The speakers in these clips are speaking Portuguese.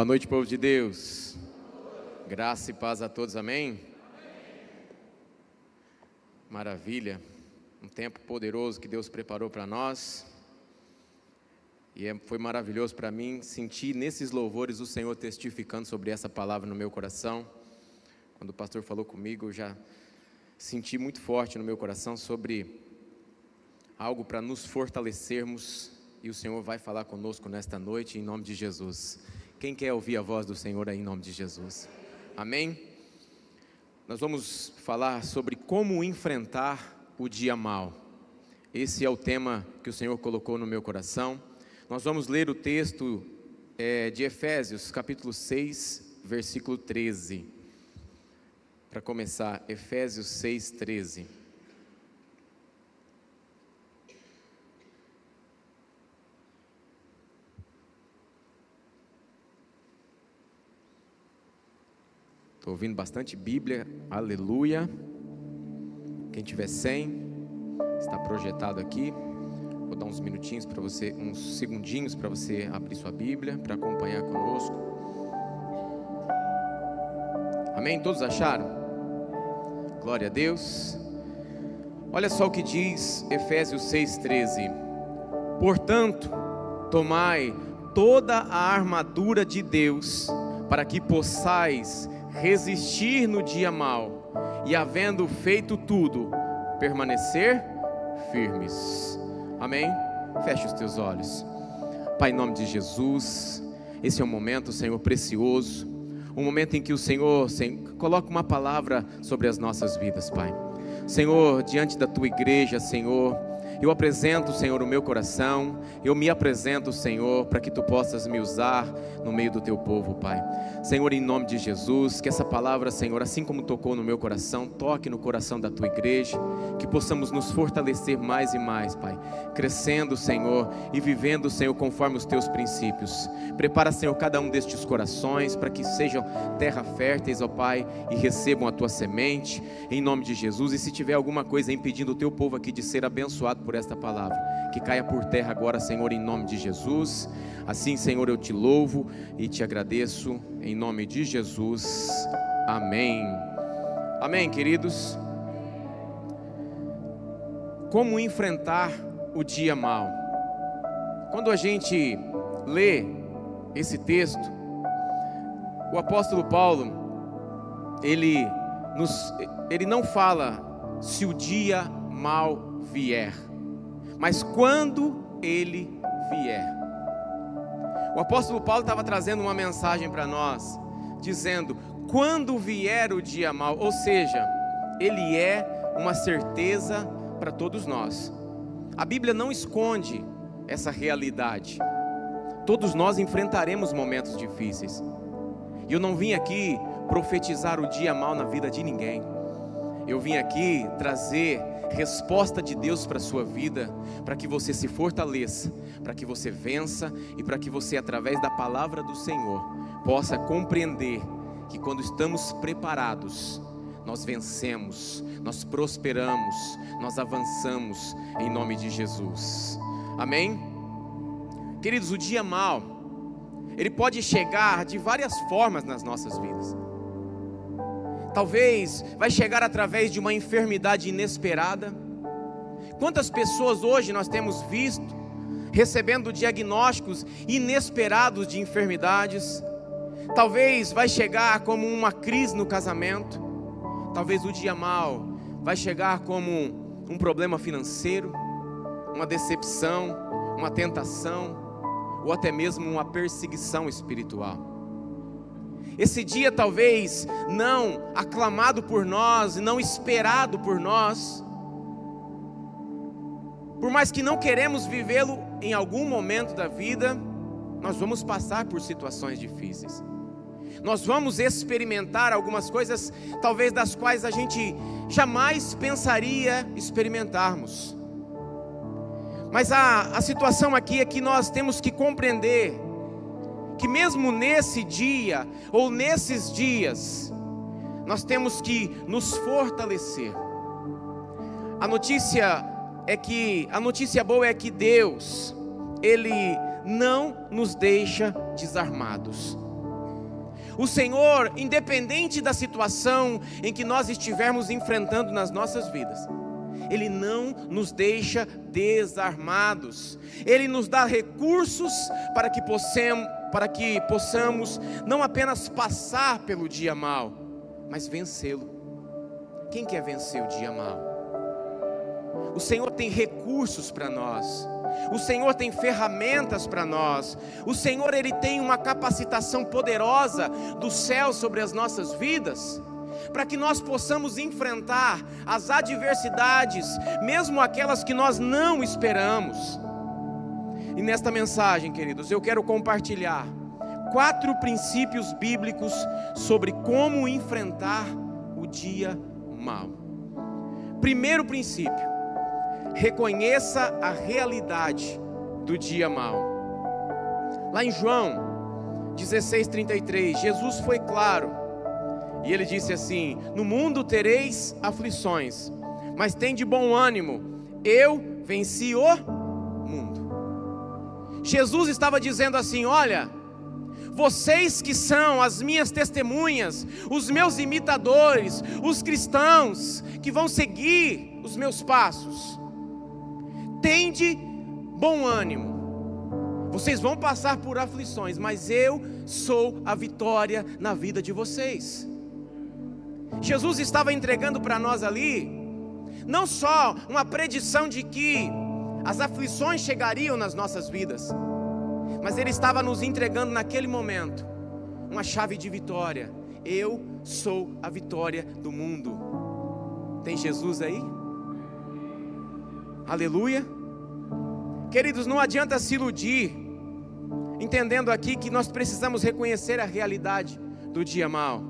noite, povo de Deus. Graça e paz a todos, amém? Maravilha, um tempo poderoso que Deus preparou para nós. E foi maravilhoso para mim sentir nesses louvores o Senhor testificando sobre essa palavra no meu coração. Quando o pastor falou comigo, eu já senti muito forte no meu coração sobre algo para nos fortalecermos. E o Senhor vai falar conosco nesta noite, em nome de Jesus. Quem quer ouvir a voz do Senhor aí, em nome de Jesus? Amém? Nós vamos falar sobre como enfrentar o dia mau. Esse é o tema que o Senhor colocou no meu coração. Nós vamos ler o texto de Efésios, capítulo 6, versículo 13. Para começar, Efésios 6, 13. Estou ouvindo bastante Bíblia, aleluia. Quem tiver sem, está projetado aqui. Vou dar uns minutinhos para você, uns segundinhos para você abrir sua Bíblia, para acompanhar conosco. Amém? Todos acharam? Glória a Deus. Olha só o que diz Efésios 6,13. Portanto, tomai toda a armadura de Deus, para que possais resistir no dia mau, e havendo feito tudo, permanecer firmes. Amém? Feche os teus olhos. Pai, em nome de Jesus, esse é um momento, Senhor, precioso, um momento em que o Senhor coloca uma palavra sobre as nossas vidas, Pai. Senhor, diante da Tua igreja, Senhor, eu apresento, Senhor, o meu coração, eu me apresento, Senhor, para que Tu possas me usar no meio do Teu povo, Pai. Senhor, em nome de Jesus, que essa palavra, Senhor, assim como tocou no meu coração, toque no coração da Tua igreja, que possamos nos fortalecer mais e mais, Pai, crescendo, Senhor, e vivendo, Senhor, conforme os Teus princípios. Prepara, Senhor, cada um destes corações, para que sejam terra férteis, ó Pai, e recebam a Tua semente, em nome de Jesus. E se tiver alguma coisa impedindo o Teu povo aqui de ser abençoado por esta palavra, que caia por terra agora, Senhor, em nome de Jesus. Assim, Senhor, eu te louvo e te agradeço, em nome de Jesus, amém. Amém, queridos. Como enfrentar o dia mau? Quando a gente lê esse texto, o apóstolo Paulo, ele não fala se o dia mau vier, mas quando ele vier. O apóstolo Paulo estava trazendo uma mensagem para nós, dizendo, quando vier o dia mau, ou seja, ele é uma certeza para todos nós. A Bíblia não esconde essa realidade. Todos nós enfrentaremos momentos difíceis. E eu não vim aqui profetizar o dia mau na vida de ninguém. Eu vim aqui trazer resposta de Deus para a sua vida, para que você se fortaleça, para que você vença e para que você, através da palavra do Senhor, possa compreender que quando estamos preparados, nós vencemos, nós prosperamos, nós avançamos em nome de Jesus. Amém? Queridos, o dia mau, ele pode chegar de várias formas nas nossas vidas. Talvez vai chegar através de uma enfermidade inesperada. Quantas pessoas hoje nós temos visto recebendo diagnósticos inesperados de enfermidades? Talvez vai chegar como uma crise no casamento. Talvez o dia mau vai chegar como um problema financeiro, uma decepção, uma tentação, ou até mesmo uma perseguição espiritual. Esse dia talvez não aclamado por nós, não esperado por nós, por mais que não queremos vivê-lo em algum momento da vida, nós vamos passar por situações difíceis. Nós vamos experimentar algumas coisas, talvez das quais a gente jamais pensaria experimentarmos. Mas a situação aqui é que nós temos que compreender que mesmo nesse dia, ou nesses dias, nós temos que nos fortalecer. A notícia boa é que Deus, Ele não nos deixa desarmados. O Senhor, independente da situação em que nós estivermos enfrentando nas nossas vidas, Ele não nos deixa desarmados. Ele nos dá recursos para que possamos não apenas passar pelo dia mau, mas vencê-lo. Quem quer vencer o dia mau? O Senhor tem recursos para nós. O Senhor tem ferramentas para nós. O Senhor, Ele tem uma capacitação poderosa do céu sobre as nossas vidas, para que nós possamos enfrentar as adversidades, mesmo aquelas que nós não esperamos. E nesta mensagem, queridos, eu quero compartilhar 4 princípios bíblicos sobre como enfrentar o dia mau. Primeiro princípio: reconheça a realidade do dia mau. Lá em João 16:33, Jesus foi claro, e Ele disse assim: no mundo tereis aflições, mas tende bom ânimo, eu venci o mundo. Jesus estava dizendo assim: olha, vocês que são as minhas testemunhas, os meus imitadores, os cristãos que vão seguir os meus passos, tende bom ânimo. Vocês vão passar por aflições, mas eu sou a vitória na vida de vocês. Jesus estava entregando para nós ali, não só uma predição de que as aflições chegariam nas nossas vidas, mas Ele estava nos entregando naquele momento uma chave de vitória. Eu sou a vitória do mundo. Tem Jesus aí? Aleluia. Queridos, não adianta se iludir, entendendo aqui que nós precisamos reconhecer a realidade do dia mau.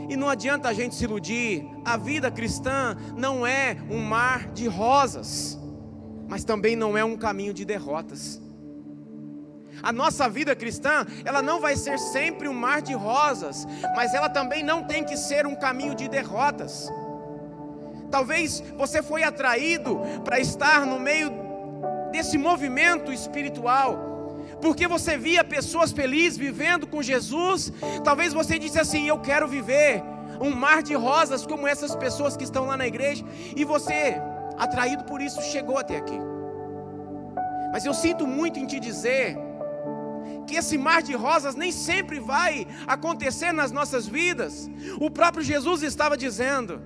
E não adianta a gente se iludir, a vida cristã não é um mar de rosas, mas também não é um caminho de derrotas. A nossa vida cristã, ela não vai ser sempre um mar de rosas, mas ela também não tem que ser um caminho de derrotas. Talvez você foi atraído para estar no meio desse movimento espiritual, porque você via pessoas felizes vivendo com Jesus. Talvez você disse assim: eu quero viver um mar de rosas como essas pessoas que estão lá na igreja, e você, atraído por isso, chegou até aqui. Mas eu sinto muito em te dizer que esse mar de rosas nem sempre vai acontecer nas nossas vidas. O próprio Jesus estava dizendo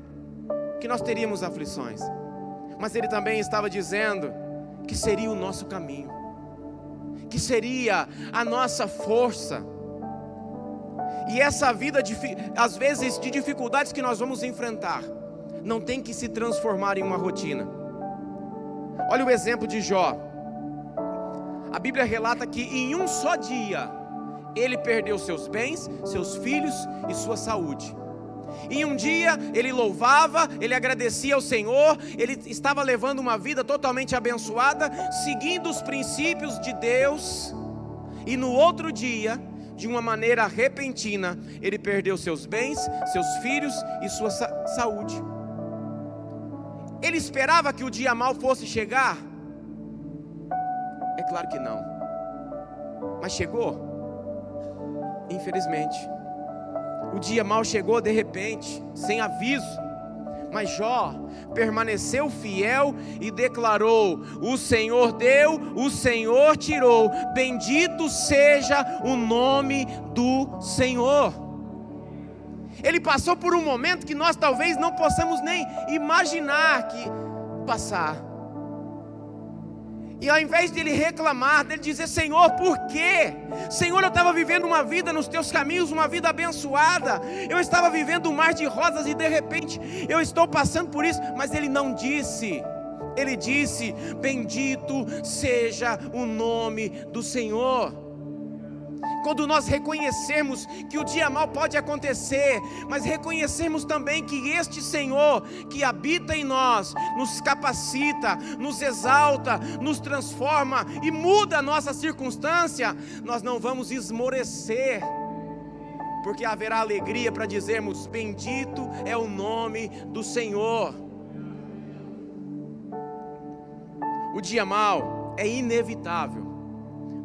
que nós teríamos aflições, mas Ele também estava dizendo que seria o nosso caminho, que seria a nossa força. E essa vida, às vezes, de dificuldades que nós vamos enfrentar, não tem que se transformar em uma rotina. Olha o exemplo de Jó. A Bíblia relata que em um só dia ele perdeu seus bens, seus filhos e sua saúde. Em um dia ele louvava, ele agradecia ao Senhor, ele estava levando uma vida totalmente abençoada, seguindo os princípios de Deus. E no outro dia, de uma maneira repentina, ele perdeu seus bens, seus filhos e sua saúde. Ele esperava que o dia mau fosse chegar? É claro que não. Mas chegou? Infelizmente. O dia mau chegou de repente, sem aviso. Mas Jó permaneceu fiel e declarou: o Senhor deu, o Senhor tirou, bendito seja o nome do Senhor. Ele passou por um momento que nós talvez não possamos nem imaginar que passar. E ao invés dele reclamar, dele dizer: Senhor, por quê? Senhor, eu estava vivendo uma vida nos teus caminhos, uma vida abençoada. Eu estava vivendo um mar de rosas e de repente eu estou passando por isso. Mas ele não disse. Ele disse: bendito seja o nome do Senhor. Quando nós reconhecermos que o dia mau pode acontecer, mas reconhecermos também que este Senhor que habita em nós, nos capacita, nos exalta, nos transforma e muda a nossa circunstância, nós não vamos esmorecer, porque haverá alegria para dizermos: bendito é o nome do Senhor. O dia mau é inevitável,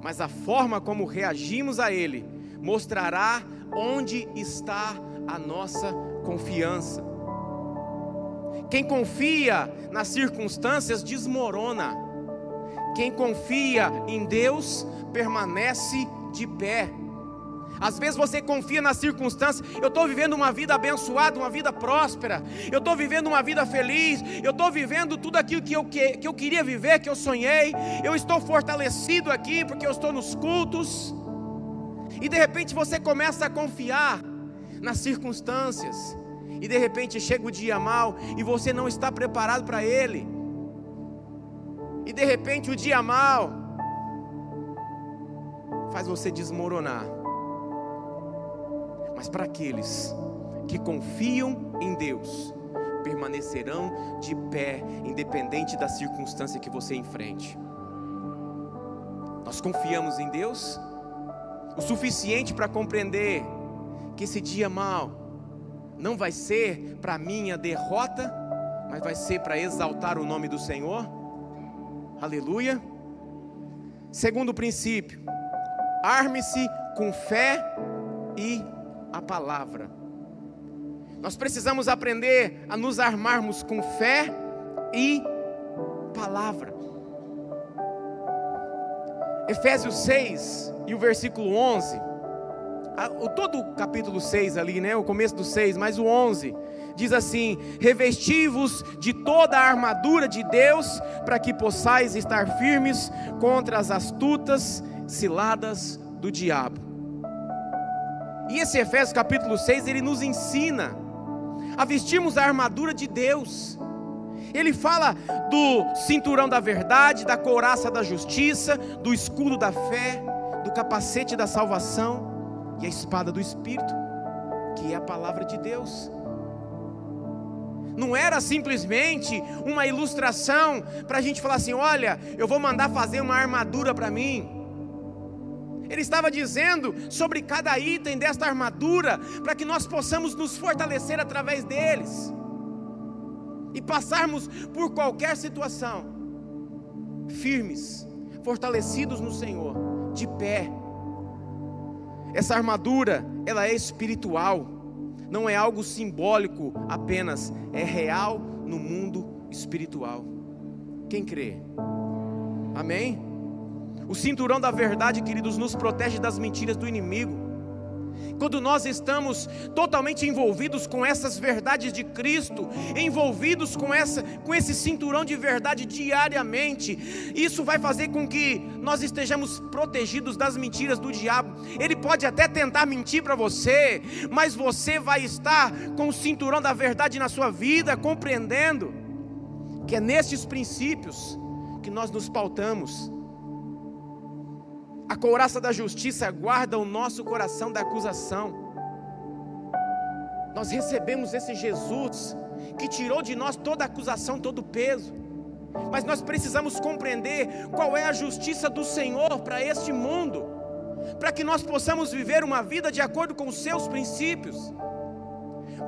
mas a forma como reagimos a ele mostrará onde está a nossa confiança. Quem confia nas circunstâncias desmorona. Quem confia em Deus permanece de pé. Às vezes você confia nas circunstâncias. Eu estou vivendo uma vida abençoada, uma vida próspera. Eu estou vivendo uma vida feliz. Eu estou vivendo tudo aquilo que eu queria viver, que eu sonhei. Eu estou fortalecido aqui porque eu estou nos cultos. E de repente você começa a confiar nas circunstâncias. E de repente chega o dia mau e você não está preparado para ele. E de repente o dia mau faz você desmoronar. Mas para aqueles que confiam em Deus, permanecerão de pé, independente da circunstância que você enfrente. Nós confiamos em Deus o suficiente para compreender que esse dia mau não vai ser para minha derrota, mas vai ser para exaltar o nome do Senhor. Aleluia. Segundo princípio, arme-se com fé e a palavra. Nós precisamos aprender a nos armarmos com fé e palavra. Efésios 6 e o versículo 11, todo o capítulo 6 ali, né? O começo do 6, mas o 11 diz assim: revesti-vos de toda a armadura de Deus, para que possais estar firmes contra as astutas ciladas do diabo. E esse Efésios capítulo 6, ele nos ensina a vestirmos a armadura de Deus. Ele fala do cinturão da verdade, da couraça da justiça, do escudo da fé, do capacete da salvação e a espada do Espírito, que é a palavra de Deus. Não era simplesmente uma ilustração para a gente falar assim: olha, eu vou mandar fazer uma armadura para mim. Ele estava dizendo sobre cada item desta armadura, para que nós possamos nos fortalecer através deles e passarmos por qualquer situação firmes, fortalecidos no Senhor, de pé. Essa armadura, ela é espiritual, não é algo simbólico apenas, é real no mundo espiritual. Quem crê? Amém? O cinturão da verdade, queridos, nos protege das mentiras do inimigo. Quando nós estamos totalmente envolvidos com essas verdades de Cristo, envolvidos com esse cinturão de verdade diariamente, isso vai fazer com que nós estejamos protegidos das mentiras do diabo. Ele pode até tentar mentir para você, mas você vai estar com o cinturão da verdade na sua vida, compreendendo que é nesses princípios que nós nos pautamos. A couraça da justiça guarda o nosso coração da acusação. Nós recebemos esse Jesus que tirou de nós toda a acusação, todo o peso. Mas nós precisamos compreender qual é a justiça do Senhor para este mundo, para que nós possamos viver uma vida de acordo com os seus princípios,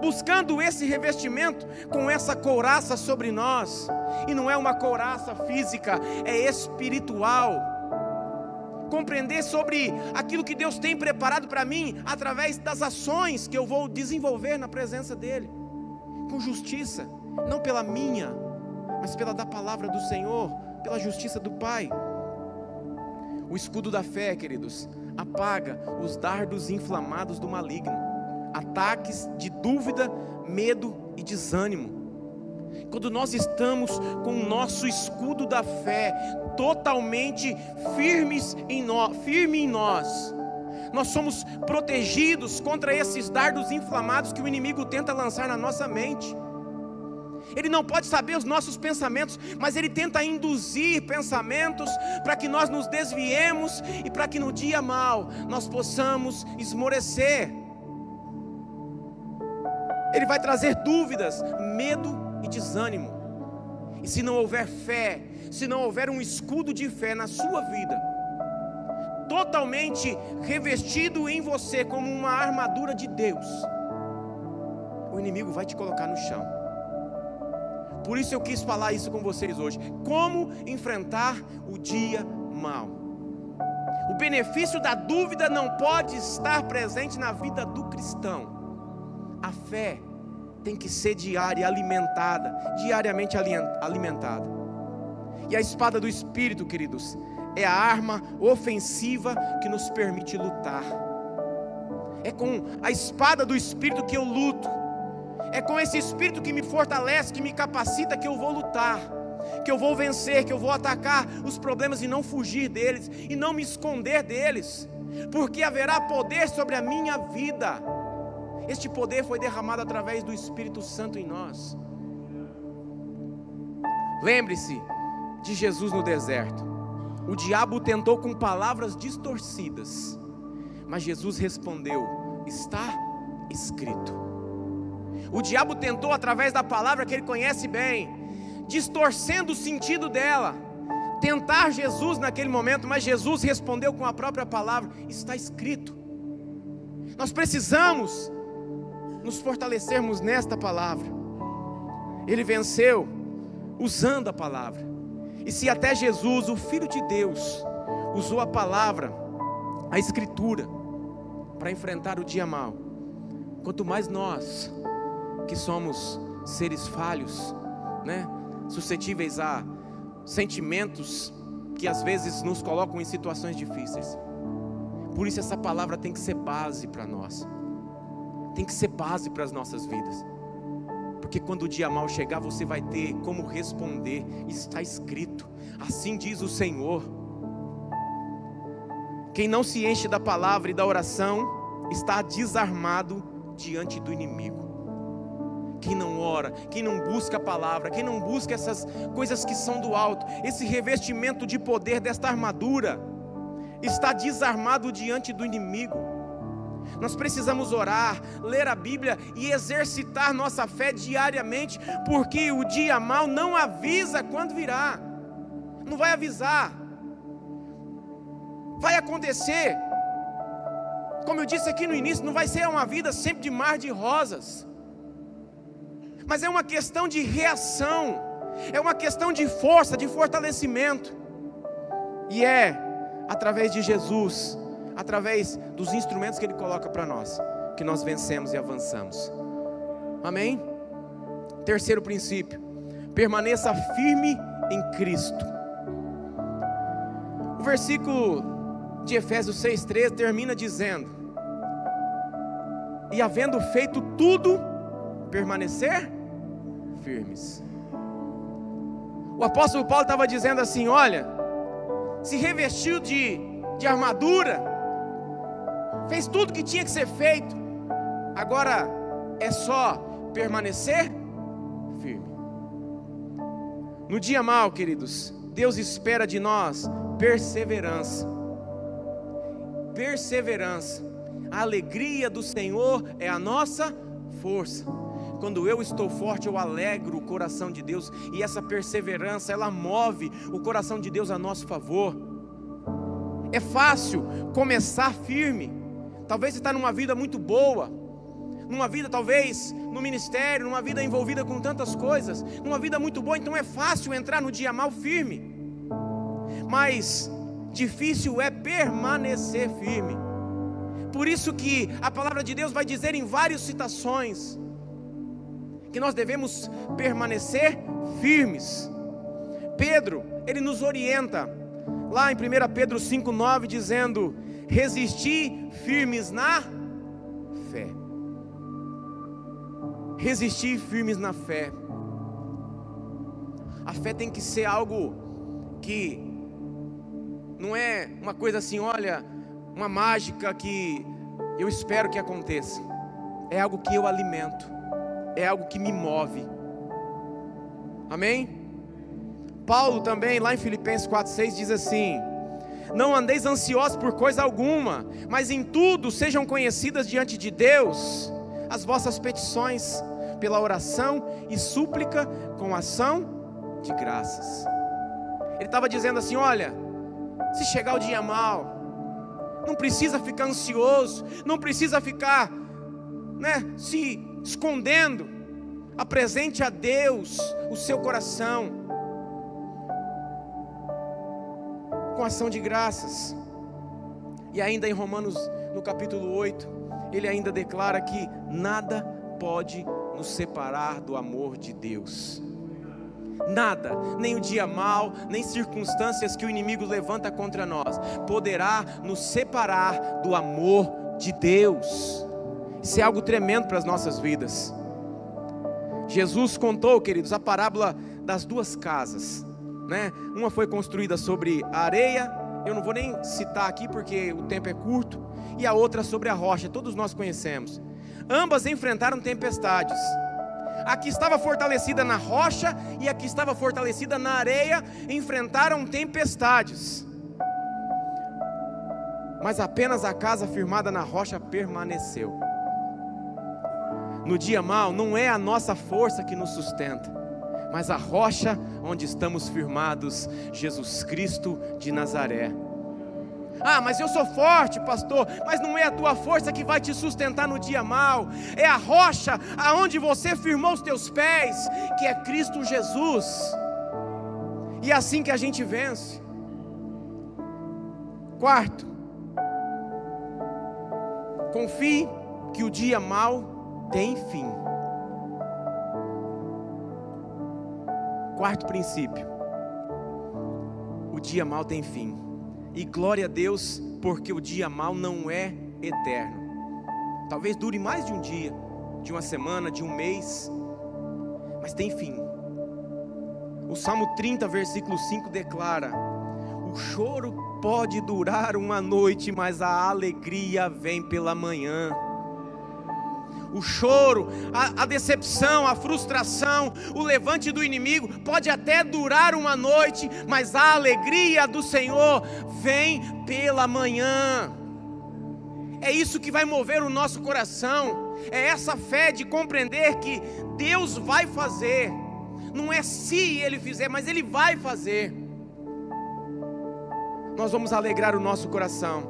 buscando esse revestimento com essa couraça sobre nós. E não é uma couraça física, é espiritual. Compreender sobre aquilo que Deus tem preparado para mim, através das ações que eu vou desenvolver na presença dEle, com justiça, não pela minha, mas pela da palavra do Senhor, pela justiça do Pai. O escudo da fé, queridos, apaga os dardos inflamados do maligno, ataques de dúvida, medo e desânimo. Quando nós estamos com o nosso escudo da fé totalmente firme em nós, nós somos protegidos contra esses dardos inflamados que o inimigo tenta lançar na nossa mente. Ele não pode saber os nossos pensamentos, mas ele tenta induzir pensamentos para que nós nos desviemos e para que no dia mau nós possamos esmorecer. Ele vai trazer dúvidas, medo e desânimo. E se não houver fé, se não houver um escudo de fé na sua vida, totalmente revestido em você como uma armadura de Deus, o inimigo vai te colocar no chão. Por isso eu quis falar isso com vocês hoje. Como enfrentar o dia mau? O benefício da dúvida não pode estar presente na vida do cristão. A fé tem que ser diariamente alimentada. E a espada do Espírito, queridos, é a arma ofensiva que nos permite lutar. É com a espada do Espírito que eu luto. É com esse Espírito que me fortalece, que me capacita, que eu vou lutar, que eu vou vencer, que eu vou atacar os problemas e não fugir deles, e não me esconder deles, porque haverá poder sobre a minha vida. Este poder foi derramado através do Espírito Santo em nós. Lembre-se de Jesus no deserto. O diabo tentou com palavras distorcidas, mas Jesus respondeu: está escrito. O diabo tentou através da palavra que ele conhece bem, distorcendo o sentido dela, tentar Jesus naquele momento, mas Jesus respondeu com a própria palavra: está escrito. Nós precisamos nos fortalecermos nesta palavra. Ele venceu usando a palavra. E se até Jesus, o Filho de Deus, usou a palavra, a Escritura, para enfrentar o dia mau, quanto mais nós, que somos seres falhos, suscetíveis a sentimentos que às vezes nos colocam em situações difíceis. Por isso essa palavra tem que ser base para nós, tem que ser base para as nossas vidas, porque quando o dia mau chegar, você vai ter como responder. Está escrito, assim diz o Senhor. Quem não se enche da palavra e da oração está desarmado diante do inimigo. Quem não ora, quem não busca a palavra, quem não busca essas coisas que são do alto, esse revestimento de poder desta armadura, está desarmado diante do inimigo. Nós precisamos orar, ler a Bíblia e exercitar nossa fé diariamente, porque o dia mau não avisa quando virá. Não vai avisar. Vai acontecer. Como eu disse aqui no início, não vai ser uma vida sempre de mar de rosas, mas é uma questão de reação, é uma questão de força, de fortalecimento. E é através de Jesus, através dos instrumentos que Ele coloca para nós, que nós vencemos e avançamos. Amém? Terceiro princípio: permaneça firme em Cristo. O versículo de Efésios 6,13 termina dizendo: e havendo feito tudo, permanecer firmes. O apóstolo Paulo estava dizendo assim: olha, se revestiu de armadura, fez tudo que tinha que ser feito, agora é só permanecer firme. No dia mau, queridos, Deus espera de nós perseverança. Perseverança. A alegria do Senhor é a nossa força. Quando eu estou forte, eu alegro o coração de Deus, e essa perseverança, ela move o coração de Deus a nosso favor. É fácil começar firme. Talvez você está numa vida muito boa, numa vida talvez no ministério, numa vida envolvida com tantas coisas, numa vida muito boa, então é fácil entrar no dia mau firme. Mas difícil é permanecer firme. Por isso que a palavra de Deus vai dizer em várias citações que nós devemos permanecer firmes. Pedro, ele nos orienta lá em 1 Pedro 5,9, dizendo: resistir firmes na fé. Resistir firmes na fé. A fé tem que ser algo que não é uma coisa assim, olha, uma mágica que eu espero que aconteça. É algo que eu alimento, é algo que me move. Amém? Paulo também, lá em Filipenses 4,6 diz assim: não andeis ansiosos por coisa alguma, mas em tudo sejam conhecidas diante de Deus as vossas petições, pela oração e súplica com ação de graças. Ele estava dizendo assim: olha, se chegar o dia mau, não precisa ficar ansioso, não precisa ficar se escondendo. Apresente a Deus o seu coração com ação de graças. E ainda em Romanos, no capítulo 8, ele ainda declara que nada pode nos separar do amor de Deus. Nada, nem o dia mau, nem circunstâncias que o inimigo levanta contra nós, poderá nos separar do amor de Deus. Isso é algo tremendo para as nossas vidas. Jesus contou, queridos, a parábola das duas casas, né? Uma foi construída sobre a areia, eu não vou nem citar aqui porque o tempo é curto, e a outra sobre a rocha, todos nós conhecemos. Ambas enfrentaram tempestades. A que estava fortalecida na rocha e a que estava fortalecida na areia enfrentaram tempestades. Mas apenas a casa firmada na rocha permaneceu. No dia mau, não é a nossa força que nos sustenta, mas a rocha onde estamos firmados, Jesus Cristo de Nazaré. Ah, mas eu sou forte, pastor. Mas não é a tua força que vai te sustentar no dia mau. É a rocha aonde você firmou os teus pés, que é Cristo Jesus. E é assim que a gente vence. Quarto, confie que o dia mau tem fim. Quarto princípio: o dia mau tem fim. E glória a Deus, porque o dia mau não é eterno. Talvez dure mais de um dia, de uma semana, de um mês, mas tem fim. O Salmo 30, versículo 5 declara: o choro pode durar uma noite, mas a alegria vem pela manhã. O choro, a decepção, a frustração, o levante do inimigo pode até durar uma noite, mas a alegria do Senhor vem pela manhã. É isso que vai mover o nosso coração. É essa fé de compreender que Deus vai fazer. Não é se Ele fizer, mas Ele vai fazer. Nós vamos alegrar o nosso coração.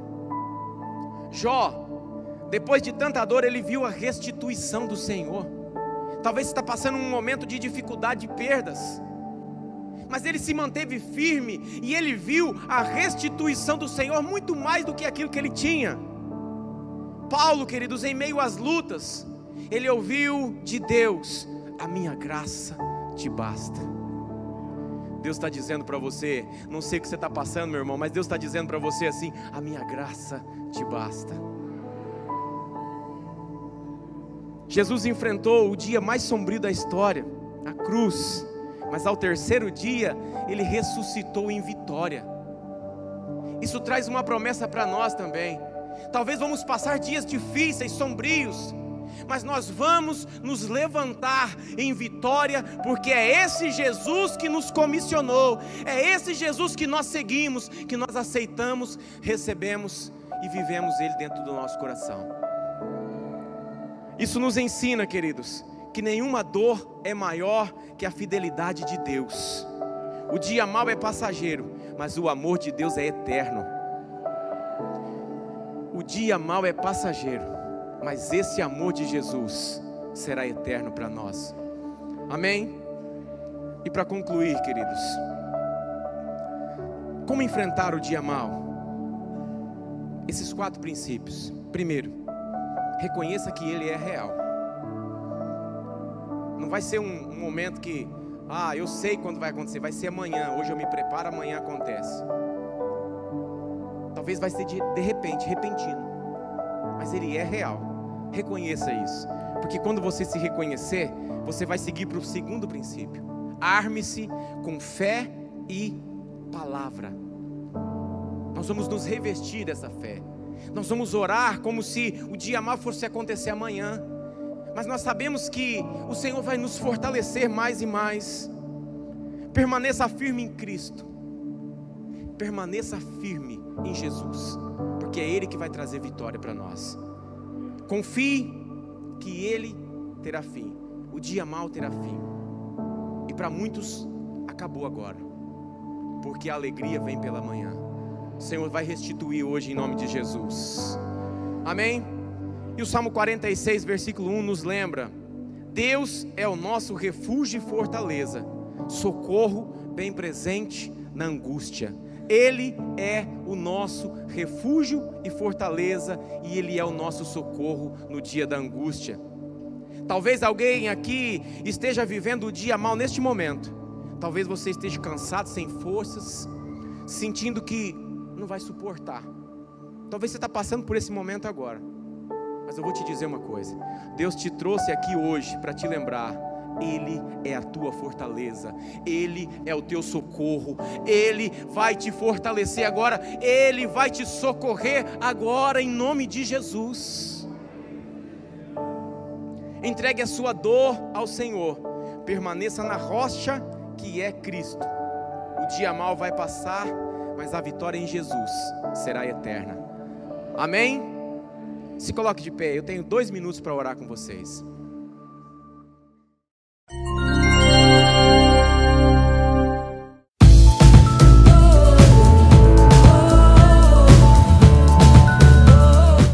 Jó, depois de tanta dor, ele viu a restituição do Senhor. Talvez você está passando um momento de dificuldade, de perdas, mas ele se manteve firme e ele viu a restituição do Senhor muito mais do que aquilo que ele tinha. Paulo, queridos, em meio às lutas, ele ouviu de Deus: a minha graça te basta. Deus está dizendo para você, não sei o que você está passando, meu irmão, mas Deus está dizendo para você assim: a minha graça te basta. Jesus enfrentou o dia mais sombrio da história, a cruz, mas ao terceiro dia, Ele ressuscitou em vitória. Isso traz uma promessa para nós também. Talvez vamos passar dias difíceis, sombrios, mas nós vamos nos levantar em vitória, porque é esse Jesus que nos comissionou, é esse Jesus que nós seguimos, que nós aceitamos, recebemos e vivemos Ele dentro do nosso coração. Isso nos ensina, queridos, que nenhuma dor é maior que a fidelidade de Deus. O dia mau é passageiro, mas o amor de Deus é eterno. O dia mau é passageiro, mas esse amor de Jesus será eterno para nós. Amém? E para concluir, queridos, como enfrentar o dia mau? Esses 4 princípios. Primeiro, reconheça que Ele é real. Não vai ser um momento que, eu sei quando vai acontecer, vai ser amanhã, hoje eu me preparo, amanhã acontece. Talvez vai ser de repente, repentino, mas Ele é real. Reconheça isso, porque quando você se reconhecer, você vai seguir para o segundo princípio: arme-se com fé e palavra. Nós vamos nos revestir dessa fé. Nós vamos orar como se o dia mau fosse acontecer amanhã, mas nós sabemos que o Senhor vai nos fortalecer mais e mais. Permaneça firme em Cristo, permaneça firme em Jesus, porque é Ele que vai trazer vitória para nós. Confie que Ele terá fim, o dia mau terá fim, e para muitos acabou agora, porque a alegria vem pela manhã. O Senhor vai restituir hoje em nome de Jesus. Amém? E o Salmo 46, versículo 1 nos lembra: Deus é o nosso refúgio e fortaleza, socorro bem presente na angústia. Ele é o nosso refúgio e fortaleza, e Ele é o nosso socorro no dia da angústia. Talvez alguém aqui esteja vivendo o dia mal neste momento. Talvez você esteja cansado, sem forças, sentindo que não vai suportar. Talvez você está passando por esse momento agora. Mas eu vou te dizer uma coisa: Deus te trouxe aqui hoje para te lembrar: Ele é a tua fortaleza, Ele é o teu socorro, Ele vai te fortalecer agora, Ele vai te socorrer agora, em nome de Jesus. Entregue a sua dor ao Senhor, permaneça na rocha que é Cristo. O dia mal vai passar, mas a vitória em Jesus será eterna. Amém? Se coloque de pé, eu tenho 2 minutos para orar com vocês.